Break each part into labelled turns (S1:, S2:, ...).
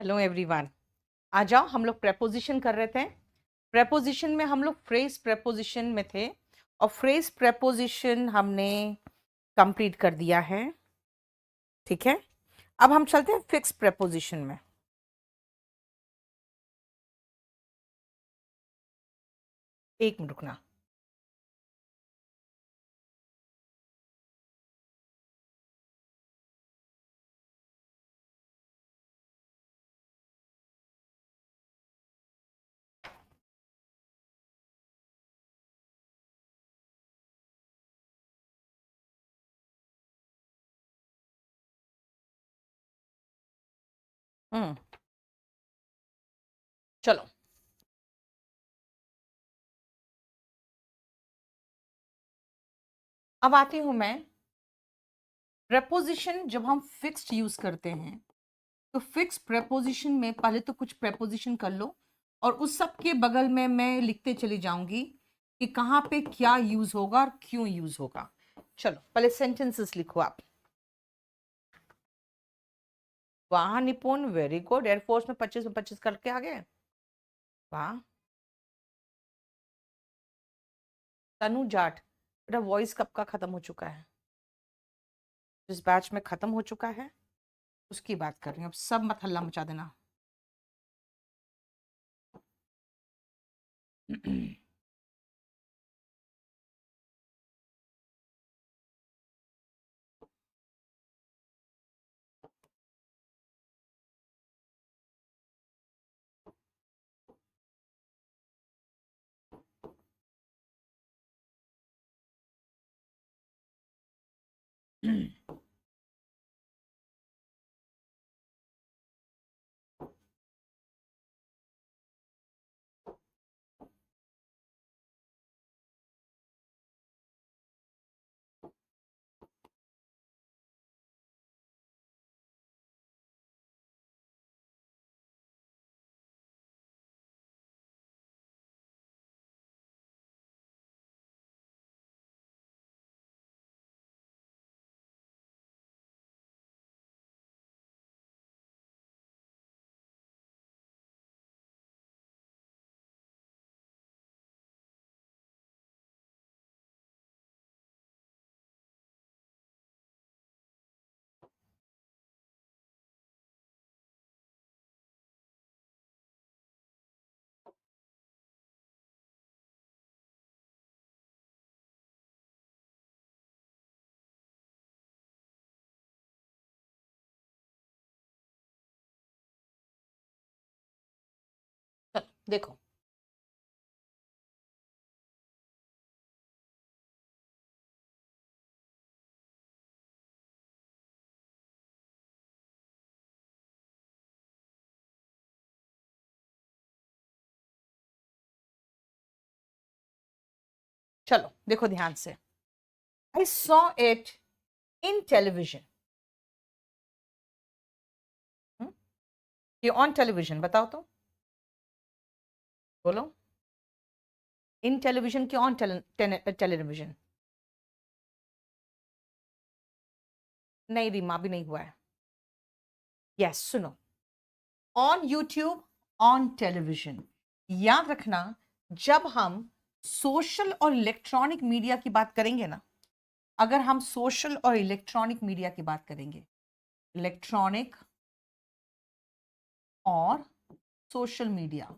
S1: Hello everyone. आ जाओ, हम लोग प्रेपोजिशन कर रहे थे। प्रेपोजिशन में हम लोग फ्रेज प्रेपोजिशन में थे और फ्रेज प्रेपोजिशन हमने कंप्लीट कर दिया है। ठीक है, अब हम चलते हैं फिक्स प्रेपोजिशन में। एक मिनट रुकना। हम्म, चलो। अब आती हूं मैं। प्रेपोजिशन जब हम फिक्स्ड यूज करते हैं तो फिक्स प्रेपोजिशन में पहले तो कुछ प्रेपोजिशन कर लो और उस सब के बगल में मैं लिखते चली जाऊंगी कि कहाँ पे क्या यूज होगा और क्यों यूज होगा। चलो पहले सेंटेंसेस लिखो आप। वाह निपुण, वेरी गुड। एयरफोर्स में 25 करके आ गए। वाह। तनु जाट, बेटा वॉइस कब का खत्म हो चुका है? जिस बैच में खत्म हो चुका है उसकी बात कर रही हूँ। अब सब मत हल्ला मचा देना। देखो, चलो देखो ध्यान से। I saw it in television. ये ऑन टेलीविजन बताओ तो, बोलो। इन टेलीविजन की ऑन टेलीविजन? नहीं रीमा, भी नहीं हुआ है। यस, सुनो। On YouTube, on television. याद रखना, जब हम सोशल और इलेक्ट्रॉनिक मीडिया की बात करेंगे ना, अगर हम सोशल और इलेक्ट्रॉनिक मीडिया की बात करेंगे, इलेक्ट्रॉनिक और सोशल मीडिया,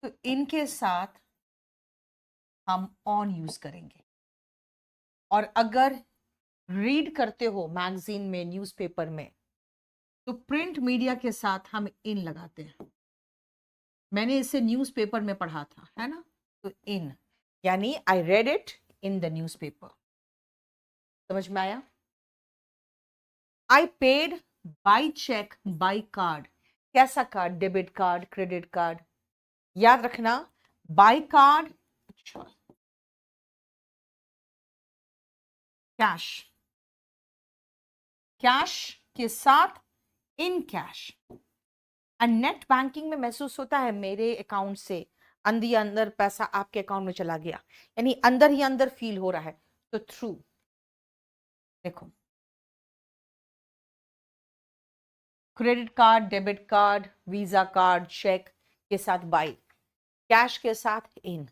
S1: तो इनके साथ हम ऑन यूज करेंगे। और अगर रीड करते हो मैगजीन में, न्यूज़पेपर में, तो प्रिंट मीडिया के साथ हम इन लगाते हैं। मैंने इसे न्यूज़पेपर में पढ़ा था, है ना? तो इन यानी I read it in the newspaper. समझ में आया? I paid by cheque, by card. कैसा card? Debit card, credit card. याद रखना, बाय कार्ड, कैश, कैश के साथ इन कैश। नेट बैंकिंग में महसूस होता है मेरे अकाउंट से अंदर अंदर पैसा आपके अकाउंट में चला गया, यानी अंदर ही अंदर फील हो रहा है। तो थ्रू, देखो credit card, debit card, visa card, cheque के साथ बाई, कैश के साथ इन,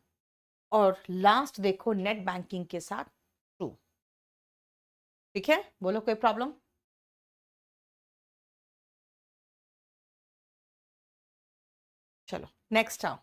S1: और लास्ट देखो नेट बैंकिंग के साथ टू। ठीक है, बोलो कोई प्रॉब्लम? चलो नेक्स्ट आओ।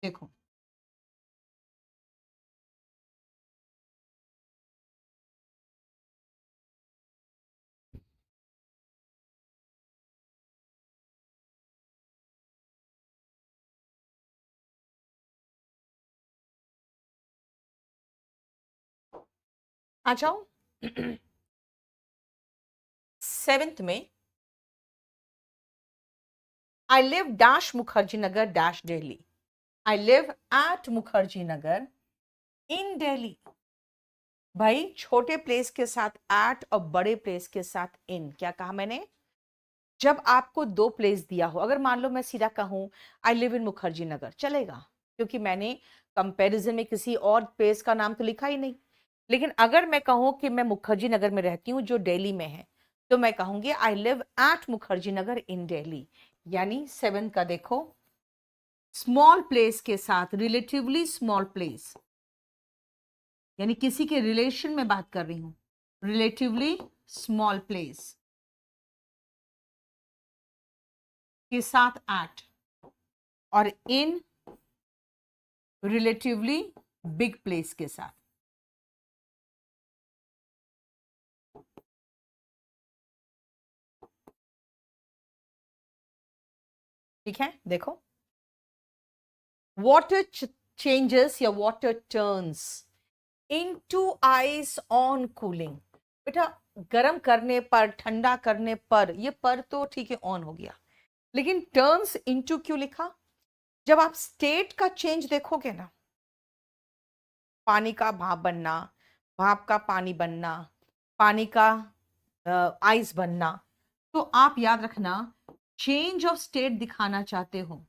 S1: देखो आ जाओ। 7th में I live dash Mukherjee Nagar dash Delhi. I live at Mukherjee Nagar in Delhi. भाई छोटे प्लेस के साथ एट और बड़े प्लेस के साथ इन, क्या कहा मैंने? जब आपको दो प्लेस दिया हो, अगर मान लो मैं सीधा कहूं I live in Mukherjee Nagar, चलेगा, क्योंकि मैंने कंपैरिजन में किसी और प्लेस का नाम तो लिखा ही नहीं। लेकिन अगर मैं कहूं कि मैं मुखर्जी नगर में रहती हूं जो दिल्ली में है, तो मैं कहूंगी आई live at Mukherjee Nagar in Delhi. यानी 7 का देखो स्मॉल प्लेस के साथ, रिलेटिवली स्मॉल प्लेस, यानी किसी के रिलेशन में बात कर रही हूं, रिलेटिवली स्मॉल प्लेस के साथ एट, और इन रिलेटिवली बिग प्लेस के साथ। ठीक है, देखो water changes या water turns into ice on cooling। बेटा गर्म करने पर, ठंडा करने पर, ये पर तो ठीक है ऑन हो गया, लेकिन टर्न्स इनटू क्यों लिखा? जब आप स्टेट का चेंज देखोगे ना, पानी का भाप बनना, भाप का पानी बनना, पानी का आइस बनना, तो आप याद रखना चेंज ऑफ स्टेट दिखाना चाहते हो,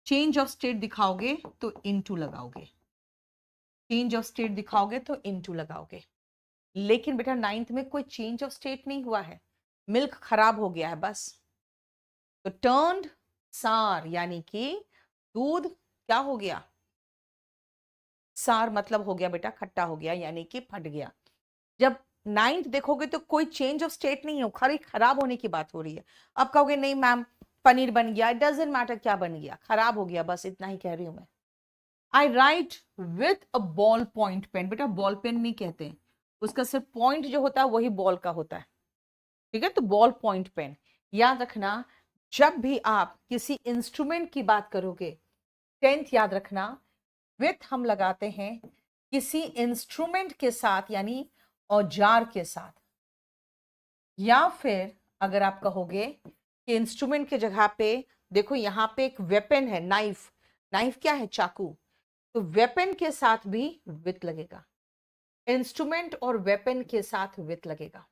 S1: चेंज ऑफ स्टेट दिखाओगे तो इनटू लगाओगे, चेंज ऑफ स्टेट दिखाओगे तो इनटू लगाओगे। लेकिन बेटा 9th में कोई चेंज ऑफ स्टेट नहीं हुआ है, मिल्क खराब हो गया है बस। तो टर्न्ड सार, यानी कि दूध क्या हो गया? सार मतलब हो गया बेटा खट्टा हो गया, यानी कि फट गया। जब 9th देखोगे तो कोई चेंज ऑफ स्टेट नहीं हो, खाली खराब होने की बात हो रही है। अब कहोगे नहीं मैम पनीर बन गया, इट डजंट मैटर क्या बन गया, खराब हो गया, बस इतना ही कह रही हूं मैं। I write with a ball point pen. बेटा बॉल पेन नहीं कहते, उसका सिर्फ पॉइंट जो होता है वही बॉल का होता है। ठीक है, तो बॉल पॉइंट पेन याद रखना। जब भी आप किसी इंस्ट्रूमेंट की बात करोगे, टेंथ याद रखना, विथ हम लगाते हैं किसी इंस्ट्रूमेंट के साथ, यानी औजार के साथ। या फिर अगर आप कहोगे कि इंस्ट्रूमेंट के जगह पे देखो यहां पे एक वेपन है, नाइफ। नाइफ क्या है? चाकू। तो वेपन के साथ भी विथ लगेगा, इंस्ट्रूमेंट और वेपन के साथ विथ लगेगा।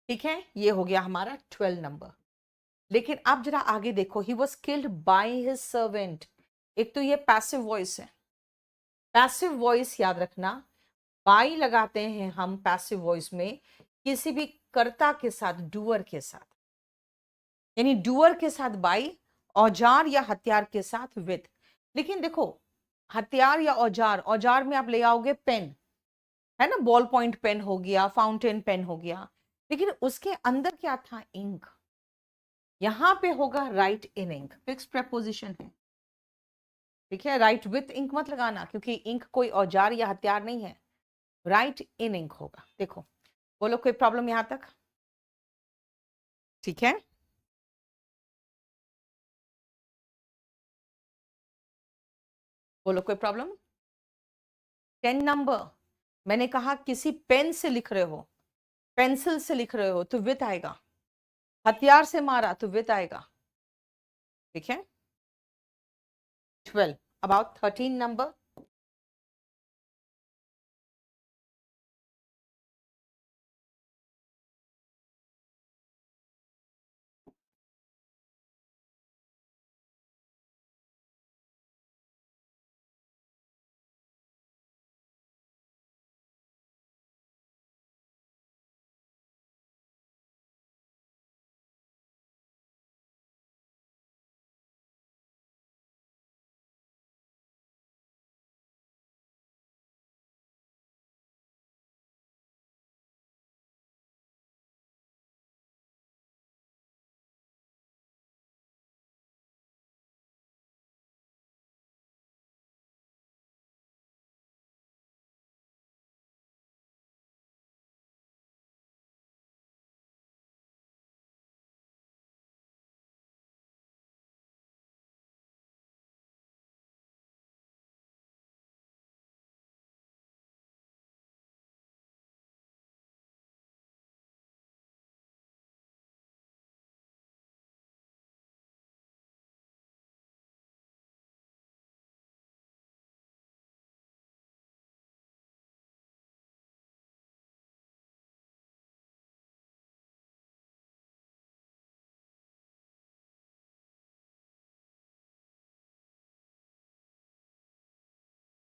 S1: ठीक है, ये हो गया हमारा 12 नंबर। लेकिन आप जरा आगे देखो, he was killed by his servant. एक तो ये पैसिव वॉइस है। पैसिव वॉइस याद रखना, बाई लगाते हैं हम पैसिव वॉइस में किसी भी कर्ता के साथ, डूअर के साथ, यानी डूअर के साथ बाई, औजार या हथियार के साथ विथ। लेकिन देखो, हथियार या औजार, औजार में आप ले आओगे पेन, है ना, बॉल पॉइंट पेन हो गया, फाउंटेन पेन हो गया, लेकिन उसके अंदर क्या था? इंक। यहां पे होगा राइट इन इंक, फिक्स प्रेपोजिशन है। ठीक है, राइट विथ इंक मत लगाना, क्योंकि इंक कोई औजार या हथियार नहीं है, राइट इन इंक होगा। देखो, बोलो कोई प्रॉब्लम यहां तक? ठीक है, बोलो कोई प्रॉब्लम? 10 नंबर, मैंने कहा किसी पेन से लिख रहे हो, पेंसिल से लिख रहे हो तो विथ आएगा, हथियार से मारा तो विथ आएगा। ठीक है, 12। अबाउट 13 नंबर,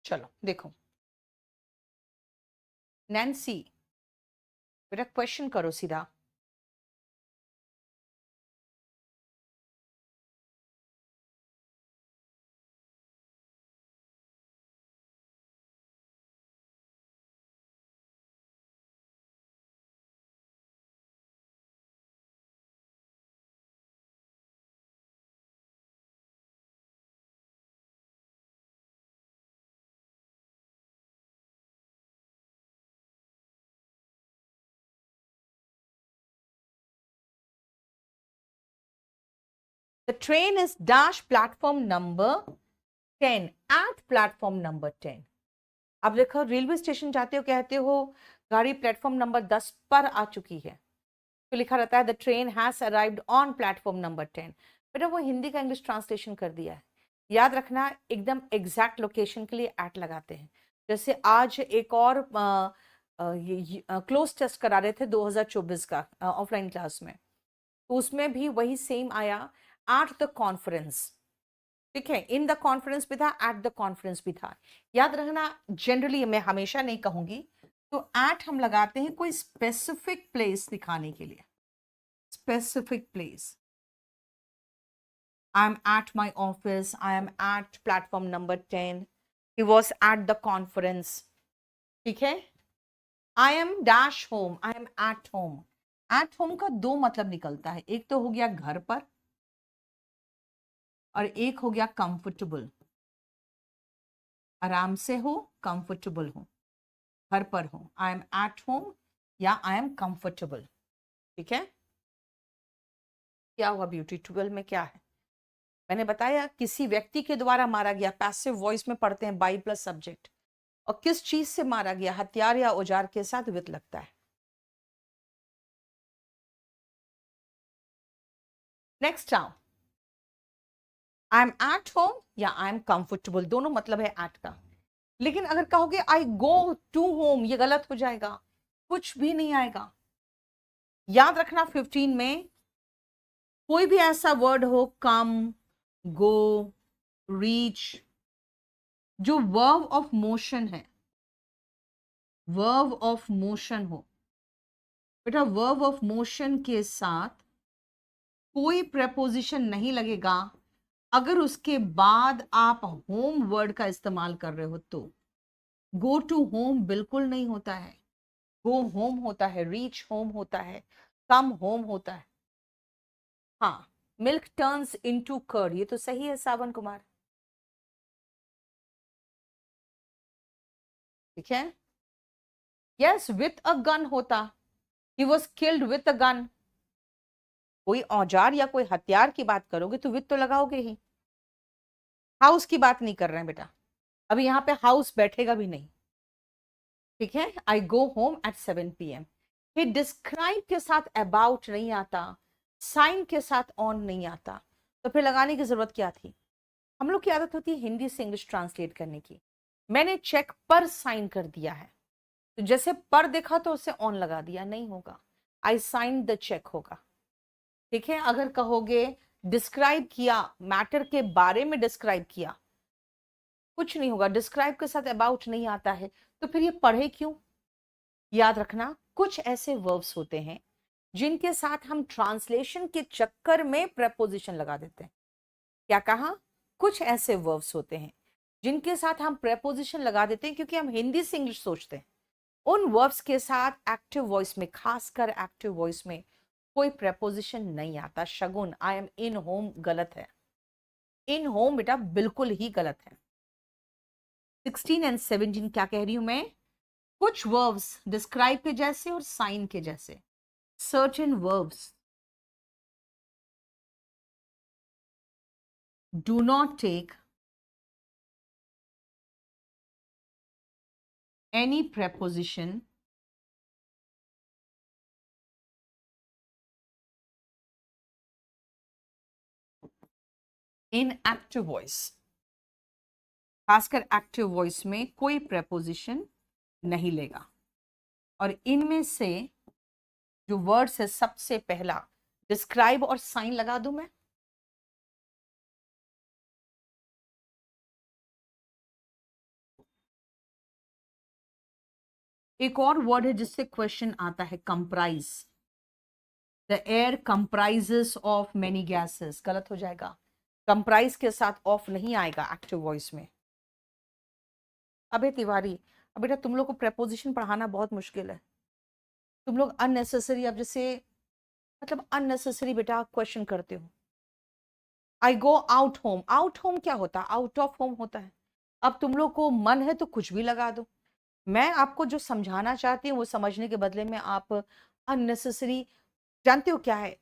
S1: चलो देखो, नैन्सी बेटा क्वेश्चन करो सीधा। The train is dash platform number 10 at platform number 10। अब देखो, रेलवे स्टेशन जाते हो कहते हो गाड़ी प्लेटफॉर्म नंबर 10 पर आ चुकी है, तो लिखा रहता है the train has arrived on platform number 10। बेटा वो हिंदी का इंग्लिश ट्रांसलेशन कर दिया है। याद रखना, एकदम एग्जैक्ट लोकेशन के लिए एट लगाते हैं। जैसे आज एक और क्लोज टेस्ट करा रहे थे 2024 का ऑफलाइन क्लास में, तो उसमें भी वही सेम आया, एट द कॉन्फ्रेंस। ठीक है, इन द कॉन्फ्रेंस भी था, एट द कॉन्फ्रेंस भी था। याद रखना, जनरली मैं हमेशा नहीं कहूंगी, तो एट हम लगाते हैं कोई स्पेसिफिक प्लेस दिखाने के लिए, specific place. I am at my office, I am at platform number 10, he was at the conference. ठीक है, I am dash home, I am at home. At home का दो मतलब निकलता है, एक तो हो गया घर पर और एक हो गया कंफर्टेबल, आराम से हो, कंफर्टेबल हो, घर पर हो। आई एम एट होम या आई एम कंफर्टेबल। ठीक है, क्या हुआ ब्यूटी, 12 में क्या है? मैंने बताया किसी व्यक्ति के द्वारा मारा गया, पैसिव वॉइस में पढ़ते हैं बाई प्लस सब्जेक्ट। और किस चीज से मारा गया? हथियार या औजार के साथ विथ लगता है। नेक्स्ट आओ, आई एम एट होम या आई एम कंफर्टेबल, दोनों मतलब है एट का। लेकिन अगर कहोगे आई गो टू होम, ये गलत हो जाएगा, कुछ भी नहीं आएगा। याद रखना 15 में कोई भी ऐसा वर्ड हो, कम, गो, रीच, जो वर्ब ऑफ मोशन है, वर्ब ऑफ मोशन हो, बेटा वर्ब ऑफ मोशन के साथ कोई प्रेपोजिशन नहीं लगेगा अगर उसके बाद आप होम वर्ड का इस्तेमाल कर रहे हो तो। गो टू होम बिल्कुल नहीं होता है, गो होम होता है, रीच होम होता है, कम होम होता है। हाँ, मिल्क टर्न्स इनटू कर्ड, ये तो सही है सावन कुमार, ठीक है। यस, विथ अ गन होता, he was killed with a gun. कोई औजार या कोई हथियार की बात करोगे तो विथ तो लगाओगे ही। हाउस की बात नहीं कर रहे हैं बेटा, अभी यहाँ पे हाउस बैठेगा भी नहीं, ठीक है। आई गो होम एट 7 PM। ये डिस्क्राइब के साथ अबाउट नहीं आता, साइन के साथ ऑन नहीं आता, तो फिर लगाने की जरूरत क्या थी? हम लोग की आदत होती है हिंदी से इंग्लिश ट्रांसलेट करने की। मैंने चेक पर साइन कर दिया है, तो जैसे पर देखा तो उसे ऑन लगा दिया, नहीं होगा, आई साइन द चेक होगा, ठीक है। अगर कहोगे डिस्क्राइब किया, मैटर के बारे में डिस्क्राइब किया, कुछ नहीं होगा, डिस्क्राइब के साथ अबाउट नहीं आता है, तो फिर ये पढ़े क्यों? याद रखना कुछ ऐसे वर्ब्स होते हैं जिनके साथ हम ट्रांसलेशन के चक्कर में प्रेपोजिशन लगा देते हैं। क्या कहा? कुछ ऐसे वर्ब्स होते हैं जिनके साथ हम प्रेपोजिशन लगा देते हैं क्योंकि हम हिंदी से इंग्लिश सोचते हैं। उन वर्ब्स के साथ एक्टिव वॉइस में, खासकर एक्टिव वॉइस में कोई प्रेपोजिशन नहीं आता। शगुन, आई एम इन होम गलत है, इन होम बेटा बिल्कुल ही गलत है। 16 एंड 17 क्या कह रही हूं मैं? कुछ वर्ब्स डिस्क्राइब के जैसे और साइन के जैसे, certain verbs do not take any preposition in active voice। खासकर एक्टिव वॉइस में कोई प्रेपोजिशन नहीं लेगा। और इनमें से जो वर्ड्स है, सबसे पहला डिस्क्राइब और साइन लगा दूं मैं। एक और वर्ड है जिससे क्वेश्चन आता है, comprise. The air comprises of many gases, गलत हो जाएगा, कंप्राइज के साथ ऑफ नहीं आएगा एक्टिव वॉइस में। अबे तिवारी, अब बेटा तुम लोग को प्रेपोजिशन पढ़ाना बहुत मुश्किल है, तुम लोग अननेसेसरी, अब जैसे मतलब अननेसेसरी बेटा क्वेश्चन करते हो। I go out home, out home क्या होता है? आउट ऑफ होम होता है। अब तुम लोग को मन है तो कुछ भी लगा दो, मैं आपको जो समझाना चाहती हूँ वो समझने के बदले में आप अननेसेसरी, जानते हो क्या है,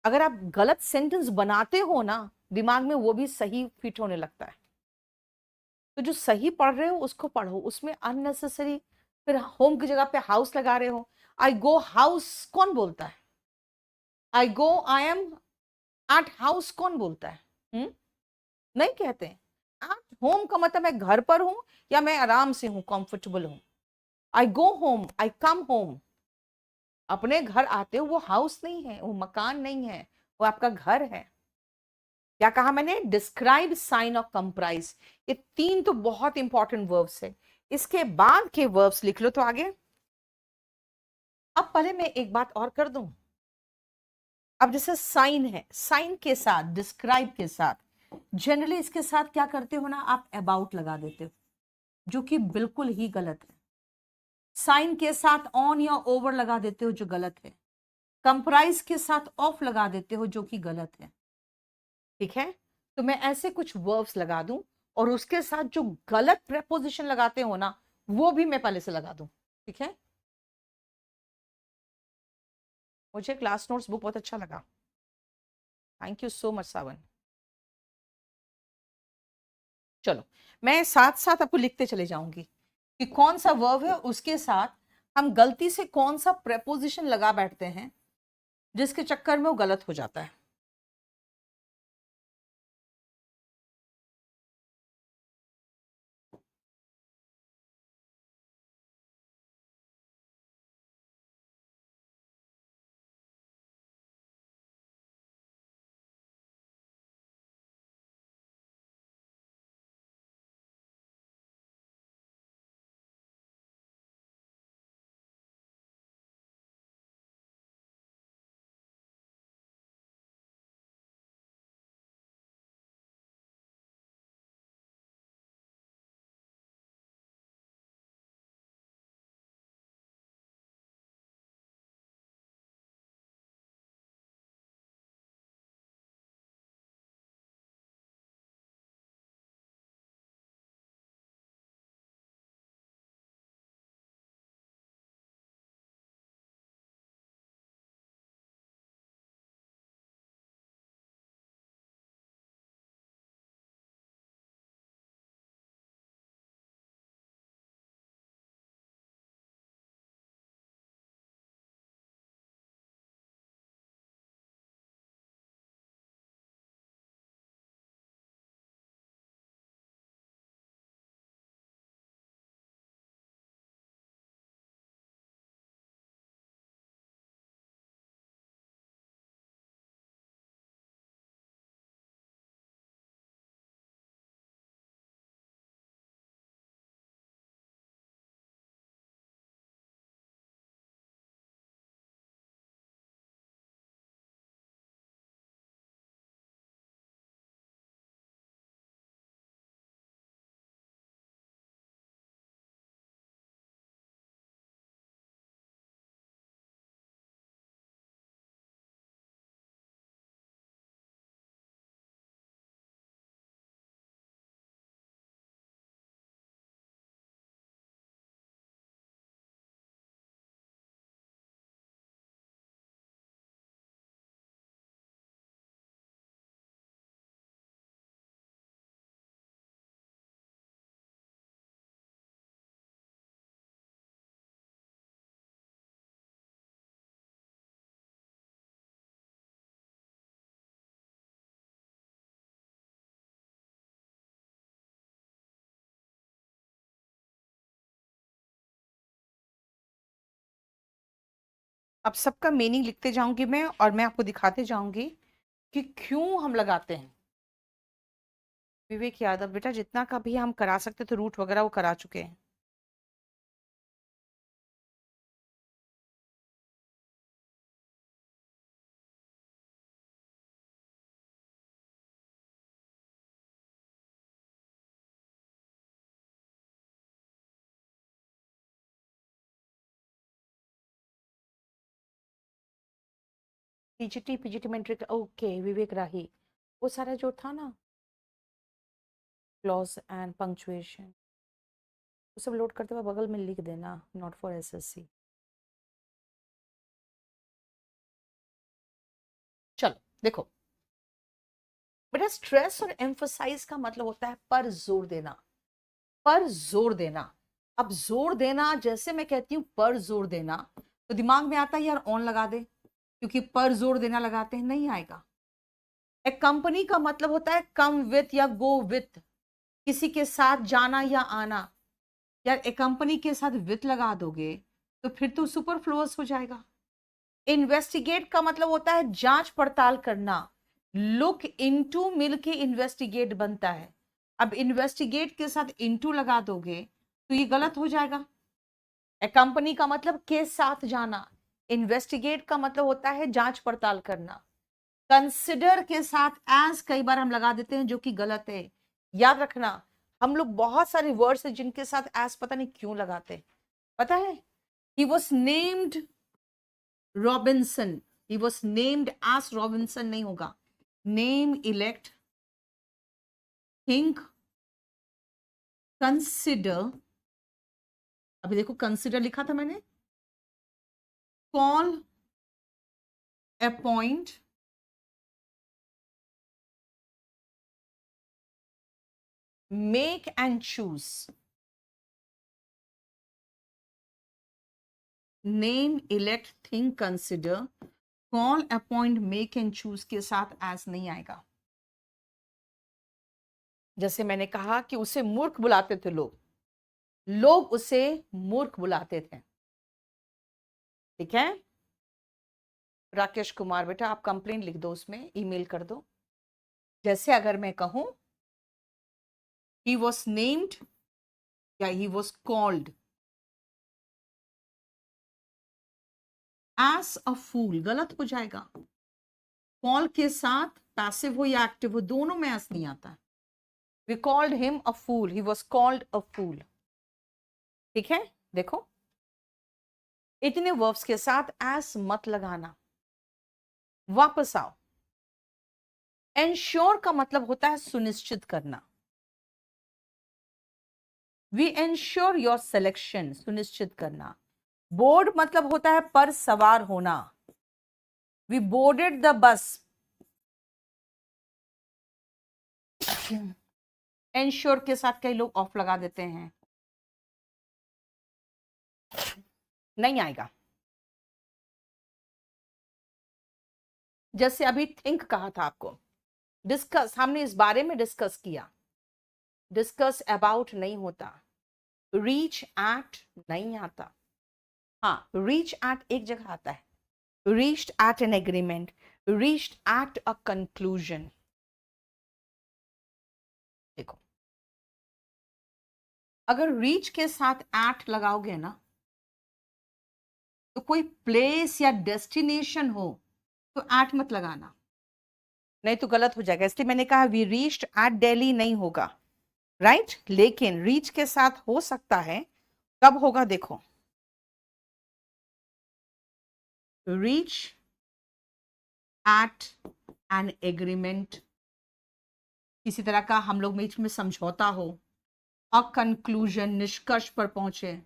S1: अगर आप गलत सेंटेंस बनाते हो ना दिमाग में, वो भी सही फिट होने लगता है। तो जो सही पढ़ रहे हो उसको पढ़ो, उसमें अननेसेसरी फिर होम की जगह पे हाउस लगा रहे हो। आई गो हाउस कौन बोलता है? आई गो, आई एम एट हाउस कौन बोलता है? नहीं कहते। एट होम का मतलब मैं घर पर हूं या मैं आराम से हूं, कंफर्टेबल हूं। आई गो होम, आई कम होम, अपने घर आते हो, वो हाउस नहीं है, वो मकान नहीं है, वो आपका घर है। क्या कहा मैंने? डिस्क्राइब, साइन और कंप्राइज, ये तीन तो बहुत इंपॉर्टेंट वर्ब्स है। इसके बाद के वर्ब्स लिख लो तो आगे। अब पहले मैं एक बात और कर दूं, अब जैसे साइन है, साइन के साथ, डिस्क्राइब के साथ, जनरली इसके साथ क्या करते हो ना, आप अबाउट लगा देते हो, जो कि बिल्कुल ही गलत है। साइन के साथ ऑन या ओवर लगा देते हो, जो गलत है। कंप्राइज के साथ ऑफ लगा देते हो, जो कि गलत है, ठीक है। तो मैं ऐसे कुछ वर्ब्स लगा दूं और उसके साथ जो गलत प्रेपोजिशन लगाते हो ना, वो भी मैं पहले से लगा दूं, ठीक है। मुझे क्लास नोट्स बुक बहुत अच्छा लगा। थैंक यू सो मच सावन। चलो, मैं साथ साथ आपको लिखते चले जाऊंगी कि कौन सा वर्ब है, उसके साथ हम गलती से कौन सा प्रेपोजिशन लगा बैठते हैं जिसके चक्कर में वो गलत हो जाता है। अब सबका मीनिंग लिखते जाऊंगी मैं, और मैं आपको दिखाते जाऊंगी कि क्यों हम लगाते हैं। विवेक यादव, बेटा जितना का भी हम करा सकते तो रूट वगैरह वो करा चुके हैं। पीजीटी पीजीटी मेट्रिक, ओके विवेक राही, वो सारा जो था ना, क्लॉज एंड पंक्चुएशन, वो सब लोड करते हुए बगल में लिख देना, नॉट फॉर एसएससी। चलो देखो बेटा, स्ट्रेस और एम्फसाइज का मतलब होता है पर जोर देना, पर जोर देना। अब जोर देना, जैसे मैं कहती हूं पर जोर देना, तो दिमाग में आता है यार ऑन लगा दे, क्योंकि पर जोर देना लगाते हैं, नहीं आएगा। एक कंपनी का मतलब होता है कम विथ या गो विथ, किसी के साथ जाना या आना। यार एक कंपनी के साथ विथ लगा दोगे तो फिर तो सुपरफ्लुअस हो जाएगा। इन्वेस्टिगेट का मतलब होता है जांच पड़ताल करना, लुक इनटू मिलके इन्वेस्टिगेट बनता है। अब इन्वेस्टिगेट के साथ इनटू लगा दोगे तो ये गलत हो जाएगा। ए कंपनी का मतलब के साथ जाना, इन्वेस्टिगेट का मतलब होता है जांच पड़ताल करना। कंसिडर के साथ एज कई बार हम लगा देते हैं, जो कि गलत है। याद रखना, हम लोग बहुत सारे वर्ड्स हैं जिनके साथ एज पता नहीं क्यों लगाते हैं। पता है, he was named Robinson, he was named as Robinson नहीं होगा। नेम, इलेक्ट, थिंक, कंसिडर, अभी देखो कंसिडर लिखा था मैंने, call, appoint, make and choose, name, elect, think, consider, call, appoint, make and choose के साथ एज नहीं आएगा। जैसे मैंने कहा कि उसे मूर्ख बुलाते थे लोग, लोग उसे मूर्ख बुलाते थे। ठीक है राकेश कुमार बेटा, आप कंप्लेंट लिख दो, उसमें ईमेल कर दो। जैसे अगर मैं कहूं he was named या he was called as a fool, गलत हो जाएगा। कॉल के साथ पैसिव हो या एक्टिव हो, दोनों में एस नहीं आता। We called him a fool, he was called a fool। ठीक है देखो, इतने वर्ब्स के साथ एस मत लगाना। वापस आओ, एंश्योर का मतलब होता है सुनिश्चित करना। वी एंश्योर योर सिलेक्शन, सुनिश्चित करना। बोर्ड मतलब होता है पर सवार होना। We boarded the bus. Ensure के साथ कई लोग ऑफ लगा देते हैं, नहीं आएगा। जैसे अभी थिंक कहा था आपको, डिस्कस, हमने इस बारे में डिस्कस किया। डिस्कस अबाउट नहीं होता, रीच एट नहीं आता। हाँ, रीच एट एक जगह आता है, reached eight an agreement, reached at a conclusion. देखो, अगर रीच के साथ एट लगाओगे ना, तो कोई प्लेस या डेस्टिनेशन हो तो एट मत लगाना, नहीं तो गलत हो जाएगा। इसलिए मैंने कहा वी रीच्ड एट दिल्ली नहीं होगा, राइट। लेकिन रीच के साथ हो सकता है, कब होगा देखो, रीच एट एन एग्रीमेंट, किसी तरह का हम लोग बीच में समझौता हो, अ कंक्लूजन, निष्कर्ष पर पहुंचे।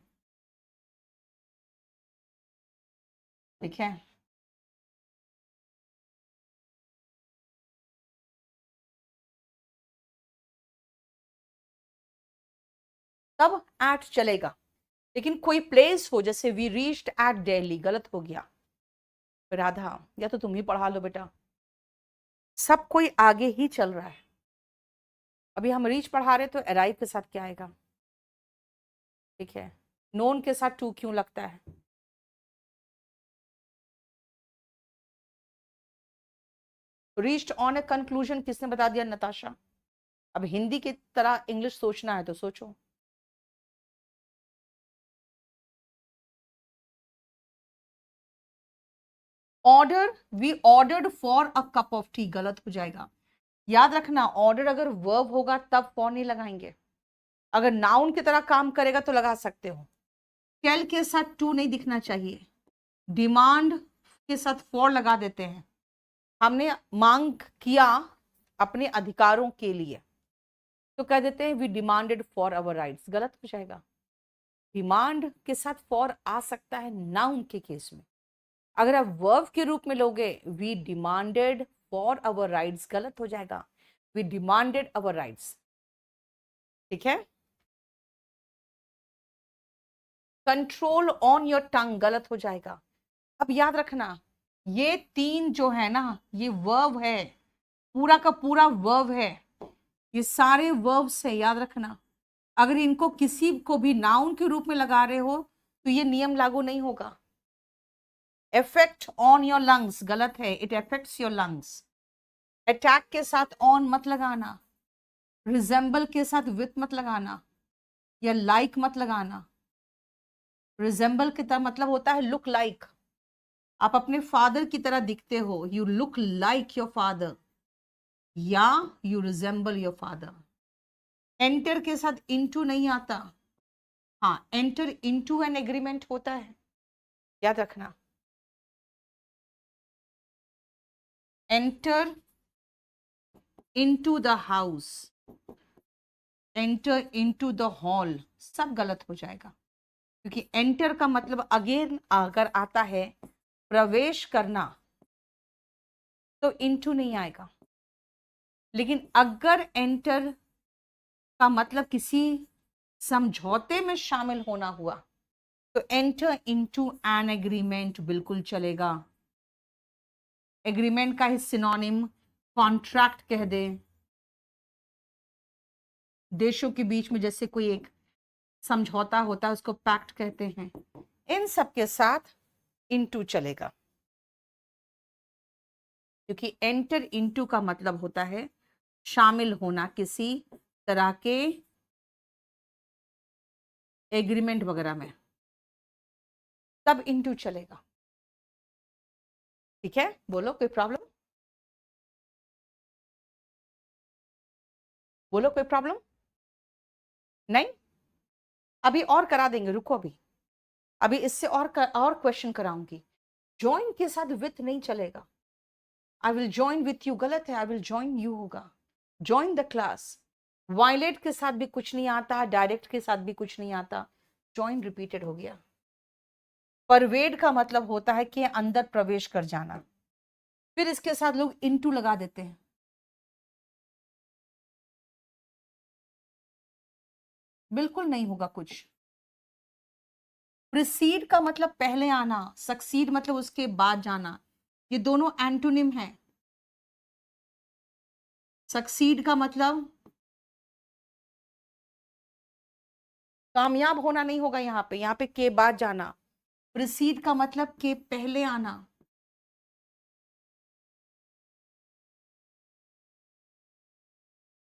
S1: ठीक है, तब एट चलेगा। लेकिन कोई प्लेस हो, जैसे वी रीच्ड एट दिल्ली, गलत हो गया। राधा, या तो तुम ही पढ़ा लो बेटा, सब कोई आगे ही चल रहा है। अभी हम रीच पढ़ा रहे तो अराइव के साथ क्या आएगा? ठीक है, नोन के साथ टू क्यों लगता है? रीच्ड ऑन ए कंक्लूजन किसने बता दिया? नताशा। अब हिंदी की तरह इंग्लिश सोचना है तो सोचो। Order, we ordered for a cup of tea, गलत हो जाएगा। याद रखना, ऑर्डर अगर वर्ब होगा तब फॉर नहीं लगाएंगे, अगर नाउन की तरह काम करेगा तो लगा सकते हो। टेल के साथ टू नहीं दिखना चाहिए, डिमांड के साथ फॉर लगा देते हैं। हमने मांग किया अपने अधिकारों के लिए तो कह देते हैं we demanded for our rights, गलत हो जाएगा। डिमांड के साथ फॉर आ सकता है नाउन के केस में, अगर आप वर्ब के रूप में लोगे we demanded for our rights, गलत हो जाएगा, वी डिमांडेड अवर राइट्स। ठीक है, कंट्रोल ऑन योर टंग, गलत हो जाएगा। अब याद रखना, ये तीन जो है ना, ये वर्ब है, पूरा का पूरा वर्ब है, ये सारे वर्ब्स है, याद रखना। अगर इनको किसी को भी नाउन के रूप में लगा रहे हो तो ये नियम लागू नहीं होगा। इफेक्ट ऑन योर लंग्स, गलत है, it affects your lungs. Attack के साथ ऑन मत लगाना, रिजेंबल के साथ विथ मत लगाना, या लाइक मत लगाना। रिजेंबल की तरह मतलब होता है लुक लाइक, आप अपने फादर की तरह दिखते हो, you look like your father, या you resemble your father. Enter के साथ इनटू नहीं आता, हाँ, एंटर इनटू एन एग्रीमेंट होता है, याद रखना। Enter into the house, enter into the hall, सब गलत हो जाएगा, क्योंकि एंटर का मतलब अगेन अगर आता है प्रवेश करना तो इनटू नहीं आएगा। लेकिन अगर एंटर का मतलब किसी समझौते में शामिल होना हुआ, तो एंटर इनटू एन एग्रीमेंट बिल्कुल चलेगा। एग्रीमेंट का ही सिनोनिम कॉन्ट्रैक्ट कह दे। देशों के बीच में जैसे कोई एक समझौता होता है उसको पैक्ट कहते हैं। इन सब के साथ इनटू चलेगा, क्योंकि एंटर इनटू का मतलब होता है शामिल होना किसी तरह के एग्रीमेंट वगैरह में, तब इनटू चलेगा। ठीक है, बोलो कोई प्रॉब्लम? बोलो कोई प्रॉब्लम? नहीं? अभी और करा देंगे, रुको अभी। अभी इससे और क्वेश्चन कराऊंगी। ज्वाइन के साथ विथ नहीं चलेगा। I will join with you गलत है, आई विल ज्वाइन यू होगा। Join the class. वायलेट के साथ भी कुछ नहीं आता, डायरेक्ट के साथ भी कुछ नहीं आता, ज्वाइन रिपीटेड हो गया। परवेड का मतलब होता है कि अंदर प्रवेश कर जाना, फिर इसके साथ लोग इनटू लगा देते हैं। बिल्कुल नहीं होगा कुछ। प्रिसीड का मतलब पहले आना, सक्सीड मतलब उसके बाद जाना, ये दोनों एंटोनिम है। सक्सीड का मतलब कामयाब होना नहीं होगा, यहाँ पे के बाद जाना। प्रिसीड का मतलब के पहले आना।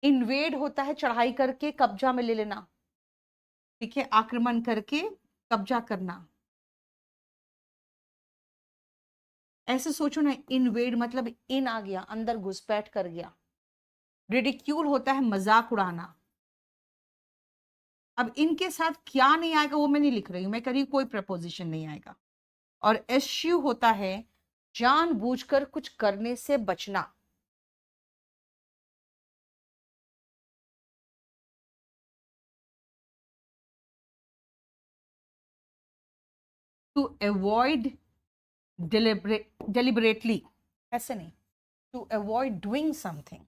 S1: इन्वेड होता है चढ़ाई करके कब्जा में ले लेना, ठीक है, आक्रमण करके कब्जा करना। ऐसे सोचो ना, इनवेड मतलब इन आ गया, अंदर घुसपैठ कर गया। रिडिक्यूल होता है मजाक उड़ाना। अब इनके साथ क्या नहीं आएगा वो मैं नहीं लिख रही हूं, मैं कह रही हूं कोई प्रपोजिशन नहीं आएगा। और एश्यू होता है जानबूझकर कुछ करने से बचना। टू अवॉइड deliberately, ऐसे नहीं, टू अवॉइड डूइंग समथिंग।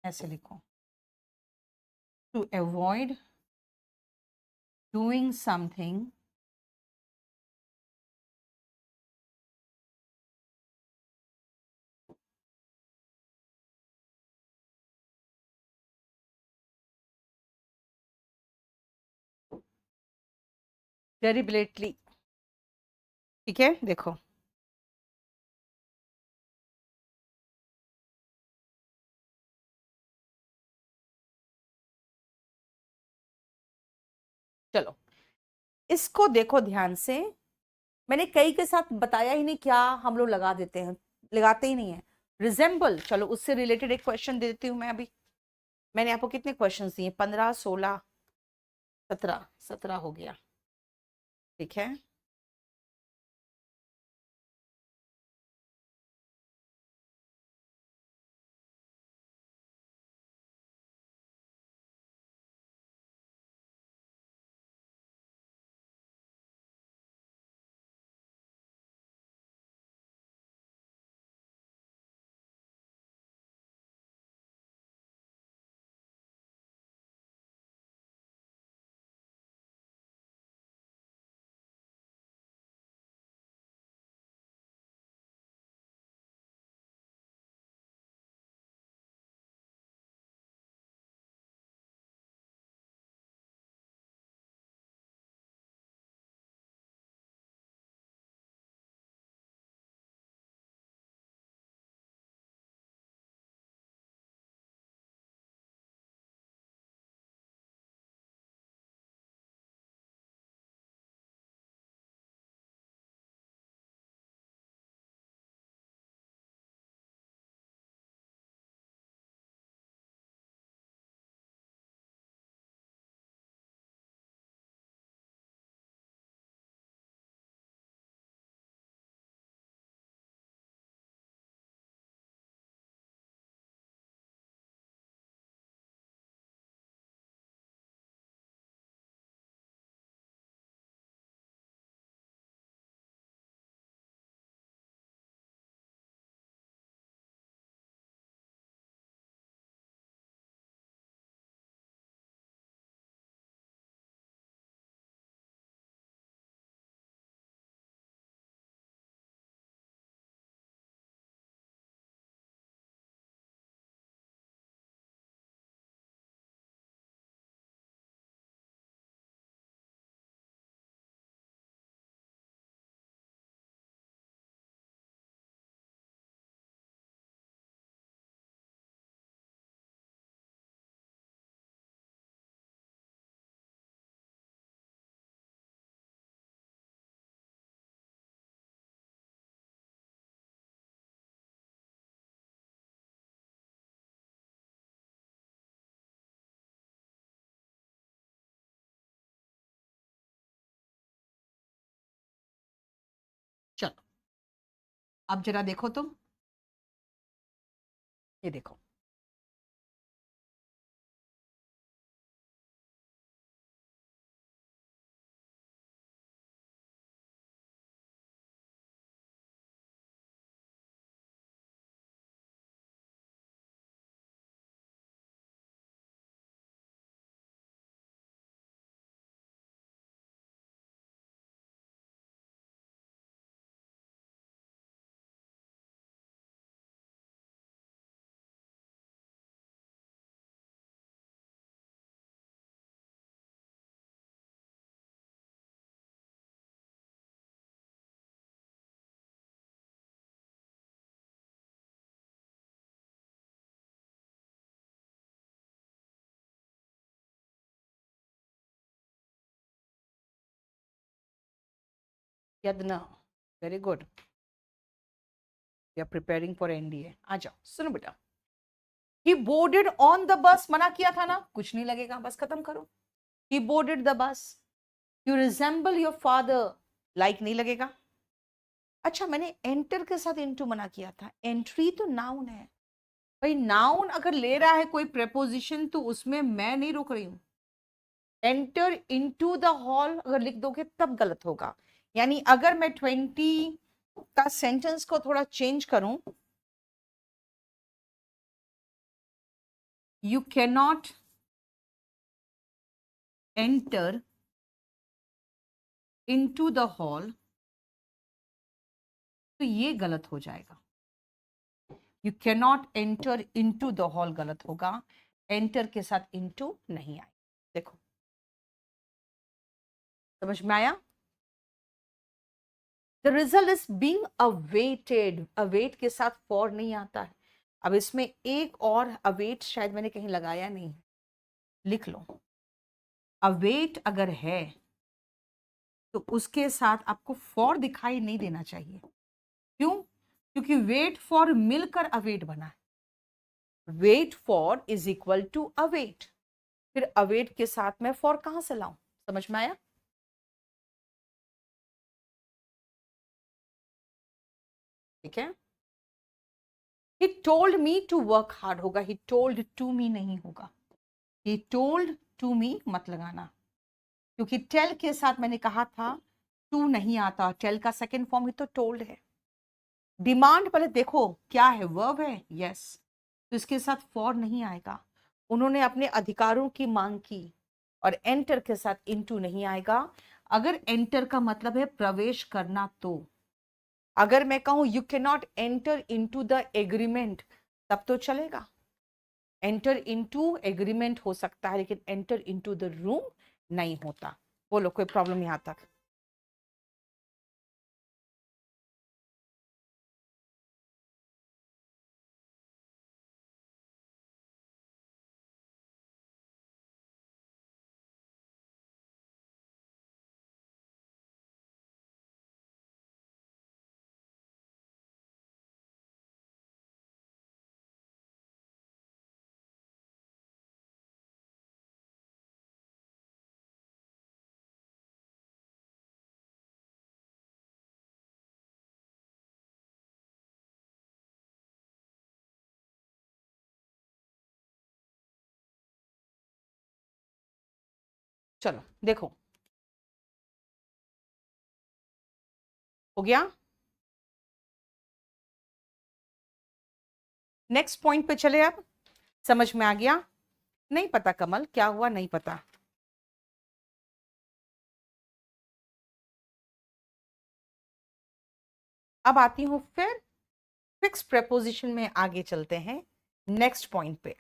S1: ऐसे लिखो, to avoid doing something deliberately। ठीक है, देखो चलो इसको देखो ध्यान से। मैंने कई के साथ बताया ही नहीं, क्या हम लोग लगा देते हैं, लगाते ही नहीं है। रिजेंबल, चलो उससे रिलेटेड एक क्वेश्चन दे देती हूँ मैं अभी। मैंने आपको कितने क्वेश्चन दिए? 15, 16, 17, 17 हो गया। ठीक है, अब जरा देखो तुम, ये देखो, Yadna, very good, we are preparing for NDA. आ जाओ, सुनो बेटा, ही बोर्डेड ऑन द बस, मना किया था ना, कुछ नहीं लगेगा, बस खत्म करो। He boarded the bus, you resemble your father, like नहीं लगेगा। अच्छा, मैंने एंटर के साथ इनटू मना किया था, एंट्री तो नाउन है भाई, नाउन अगर ले रहा है कोई प्रेपोजिशन तो उसमें मैं नहीं रोक रही हूं। एंटर इनटू द हॉल अगर लिख दोगे तब गलत होगा। यानी अगर मैं 20 का सेंटेंस को थोड़ा चेंज करूं, you can not enter into the hall, तो ये गलत हो जाएगा। You can not enter into the hall गलत होगा, एंटर के साथ इनटू नहीं आए। देखो, समझ में आया? The result is being awaited, await के साथ फॉर नहीं आता है। अब इसमें एक और अवेट शायद मैंने कहीं लगाया नहीं, लिख लो। अवेट अगर है तो उसके साथ आपको फॉर दिखाई नहीं देना चाहिए। क्यों? क्योंकि वेट फॉर मिलकर अवेट बना है। Wait for is equal to await, फिर अवेट के साथ में फॉर कहां से लाऊं? समझ में आया? ठीक है। He told me to work hard होगा, ही टोल्ड टू मी नहीं होगा। ही टोल्ड टू मी मत लगाना, क्योंकि टेल के साथ मैंने कहा था टू नहीं आता, टेल का सेकेंड फॉर्म ही तो टोल्ड है। डिमांड पहले देखो क्या है, वर्ब है, यस, तो इसके साथ फॉर नहीं आएगा। उन्होंने अपने अधिकारों की मांग की, और एंटर के साथ इनटू नहीं आएगा। अगर एंटर का मतलब है प्रवेश करना, तो अगर मैं कहूं you can not enter into the agreement, तब तो चलेगा। एंटर इनटू एग्रीमेंट हो सकता है, लेकिन एंटर इनटू द रूम नहीं होता। बोलो, कोई प्रॉब्लम यहां तक? चलो देखो, हो गया। नेक्स्ट पॉइंट पे चले। अब समझ में आ गया? नहीं पता कमल क्या हुआ, नहीं पता। अब आती हूं फिर फिक्स प्रेपोजिशन में, आगे चलते हैं नेक्स्ट पॉइंट पे।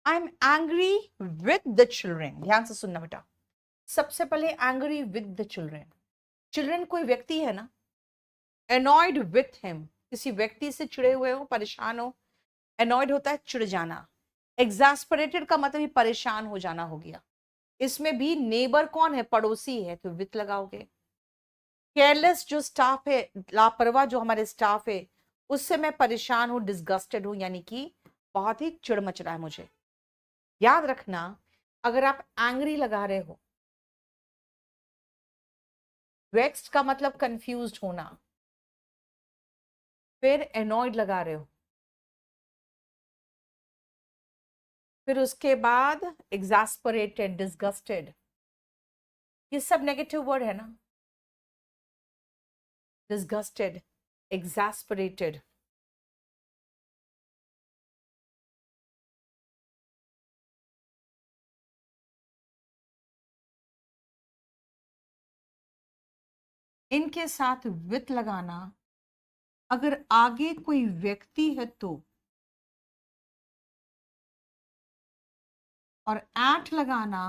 S1: आई am angry with the children. ध्यान से सुनना बेटा, सबसे पहले angry with the children. Children कोई व्यक्ति है ना, एनॉयड विथ हिम, किसी व्यक्ति से चिड़े हुए हो, परेशान हो। एनॉयड होता है चिढ़ जाना, एग्जास्परेटेड का मतलब ही परेशान हो जाना हो गया। इसमें भी नेबर कौन है, पड़ोसी है, तो विथ लगाओगे। केयरलेस जो स्टाफ है, लापरवाह जो हमारे स्टाफ है, उससे मैं परेशान हूं, डिस्गस्टेड हूं, यानी कि बहुत ही चिड़ मच रहा है मुझे। याद रखना, अगर आप एंग्री लगा रहे हो, वेक्स्ड का मतलब कंफ्यूज्ड होना, फिर एनॉयड लगा रहे हो, फिर उसके बाद एग्जास्परेटेड, डिस्गस्टेड, ये सब नेगेटिव वर्ड है ना। डिस्गस्टेड, एग्जास्परेटेड, इनके साथ विथ लगाना, अगर आगे कोई व्यक्ति है तो, और एट लगाना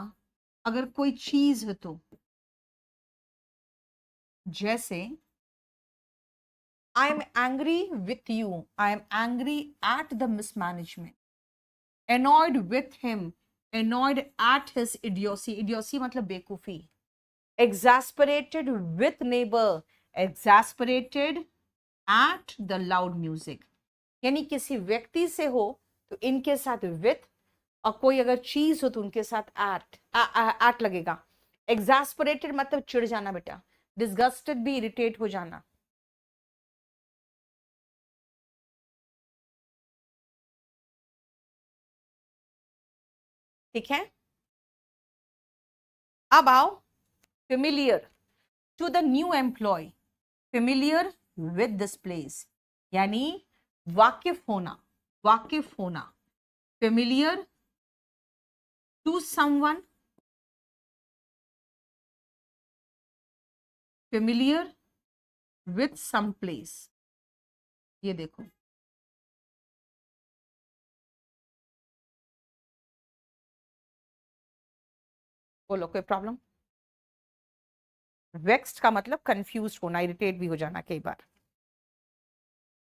S1: अगर कोई चीज है तो। जैसे I am angry with you, I am angry at the mismanagement, annoyed with him, annoyed at his idiocy, idiocy मतलब बेवकूफी। Exasperated with neighbour, exasperated at the loud music. यानी किसी व्यक्ति से हो तो इनके साथ विथ, और कोई अगर चीज हो तो उनके साथ एट लगेगा। एग्जास्परेटेड मतलब चिढ़ जाना बेटा, डिस्गस्टेड भी इरिटेट हो जाना। ठीक है, अब आओ familiar to the new employ, familiar with this place, यानी वाकिफ होना, वाकिफ होना। Familiar to someone, familiar with some place. ये देखो, बोलो कोई प्रॉब्लम। वेक्स्ड का मतलब कंफ्यूज होना, इरिटेट भी हो जाना कई बार।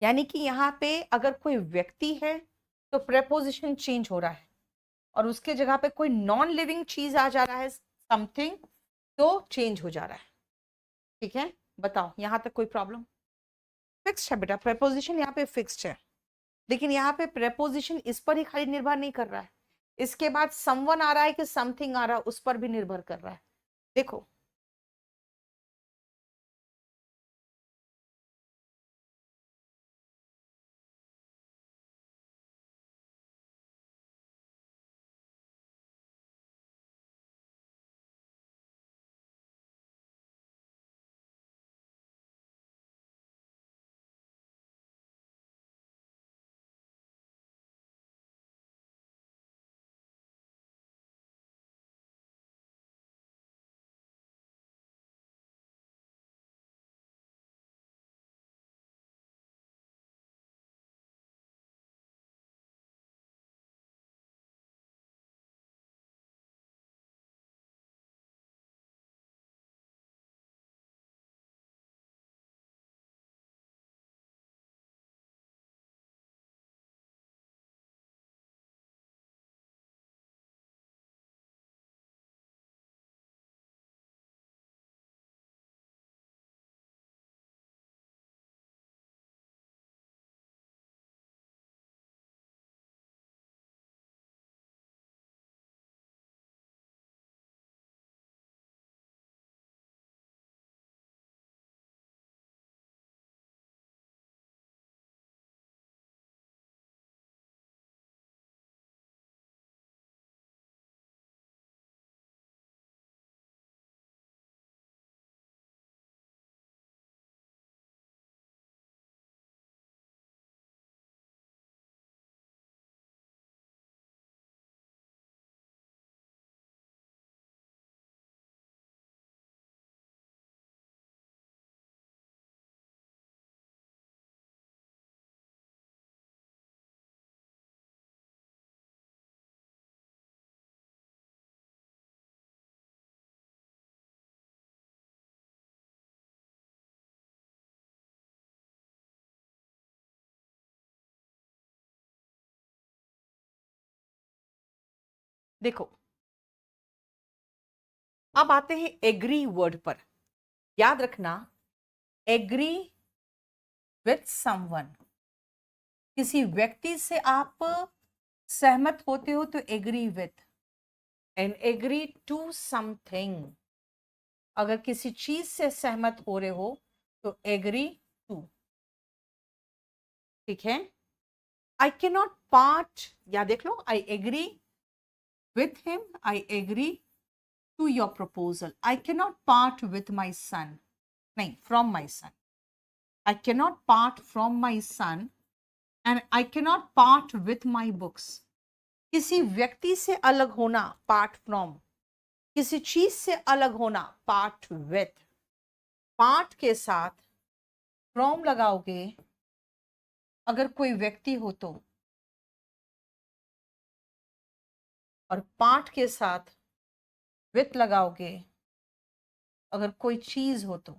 S1: यानी कि यहाँ पे अगर कोई व्यक्ति है तो प्रेपोजिशन चेंज हो रहा है, और उसके जगह पे कोई नॉन लिविंग चीज आ जा रहा है, समथिंग, तो चेंज हो जा रहा है। ठीक है, बताओ यहाँ तक कोई प्रॉब्लम। फिक्स्ड है बेटा, प्रेपोजिशन यहाँ पे फिक्स्ड है, लेकिन यहाँ पे प्रेपोजिशन इस पर ही खाली निर्भर नहीं कर रहा है, इसके बाद समवन आ रहा है कि समथिंग आ रहा है, उस पर भी निर्भर कर रहा है। देखो, देखो, अब आते हैं एग्री वर्ड पर। याद रखना, एग्री विथ समवन, किसी व्यक्ति से आप सहमत होते हो तो agree with, and agree to something, अगर किसी चीज से सहमत हो रहे हो तो एग्री टू। ठीक है, आई कैन नॉट पार्ट, या देख लो, I agree with him, I agree to your proposal, I can not part with my son, नहीं, from my son, I can not part from my son and I can not part with my books. किसी व्यक्ति से अलग होना, part from, किसी चीज से अलग होना, पार्ट विथ, पार्ट के साथ फ्रॉम लगाओगे अगर कोई व्यक्ति हो तो, और पार्ट के साथ विथ लगाओगे अगर कोई चीज हो तो।